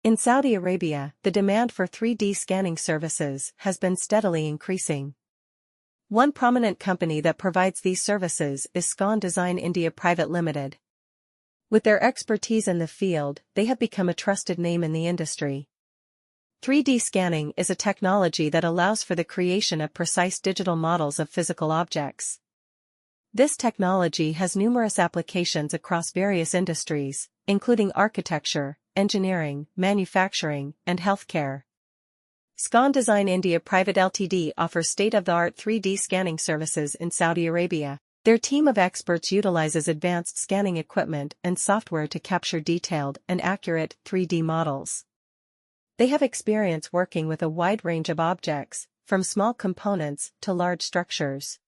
In Saudi Arabia, the demand for 3D scanning services has been steadily increasing. One prominent company that provides these services is Scon Design India Private Limited. With their expertise in the field, they have become a trusted name in the industry. 3D scanning is a technology that allows for the creation of precise digital models of physical objects. This technology has numerous applications across various industries, including architecture, engineering, manufacturing, and healthcare. Scon Design India Private Ltd offers state-of-the-art 3D scanning services in Saudi Arabia. Their team of experts utilizes advanced scanning equipment and software to capture detailed and accurate 3D models. They have experience working with a wide range of objects, from small components to large structures.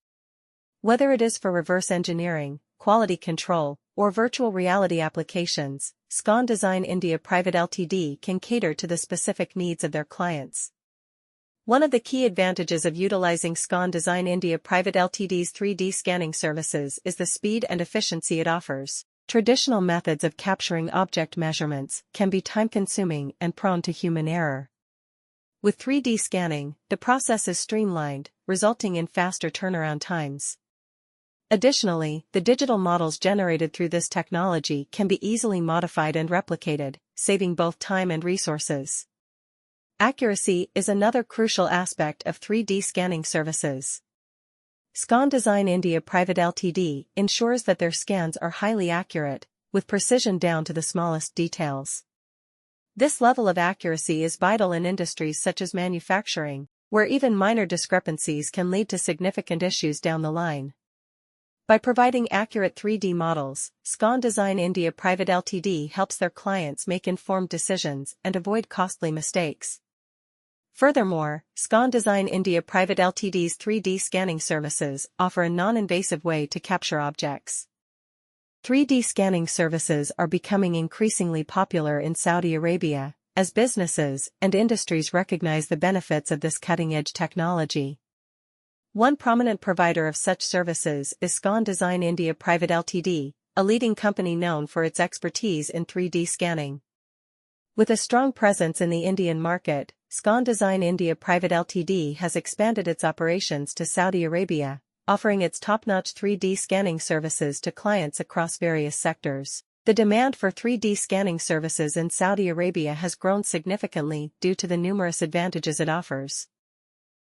Whether it is for reverse engineering, quality control, or virtual reality applications, Scon Design India Private Ltd can cater to the specific needs of their clients. One of the key advantages of utilizing Scon Design India Private Ltd's 3D scanning services is the speed and efficiency it offers. Traditional methods of capturing object measurements can be time-consuming and prone to human error. With 3D scanning, the process is streamlined, resulting in faster turnaround times. Additionally, the digital models generated through this technology can be easily modified and replicated, saving both time and resources. Accuracy is another crucial aspect of 3D scanning services. Scon Design India Private Ltd ensures that their scans are highly accurate, with precision down to the smallest details. This level of accuracy is vital in industries such as manufacturing, where even minor discrepancies can lead to significant issues down the line. By providing accurate 3D models, Scon Design India Private Ltd helps their clients make informed decisions and avoid costly mistakes. Furthermore, Scon Design India Private Ltd's 3D scanning services offer a non-invasive way to capture objects. 3D scanning services are becoming increasingly popular in Saudi Arabia, as businesses and industries recognize the benefits of this cutting-edge technology. One prominent provider of such services is Scon Design India Private Ltd, a leading company known for its expertise in 3D scanning. With a strong presence in the Indian market, Scon Design India Private Ltd has expanded its operations to Saudi Arabia, offering its top-notch 3D scanning services to clients across various sectors. The demand for 3D scanning services in Saudi Arabia has grown significantly due to the numerous advantages it offers.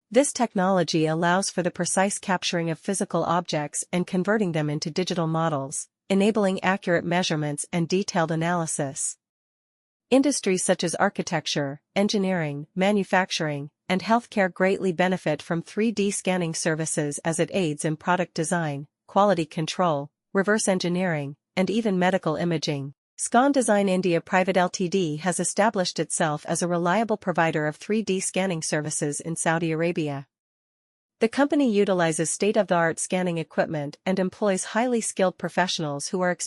This technology allows for the precise capturing of physical objects and converting them into digital models, enabling accurate measurements and detailed analysis. Industries such as architecture, engineering, manufacturing, and healthcare greatly benefit from 3D scanning services as it aids in product design, quality control, reverse engineering, and even medical imaging. Scon Design India Private Ltd has established itself as a reliable provider of 3D scanning services in Saudi Arabia. The company utilizes state-of-the-art scanning equipment and employs highly skilled professionals who are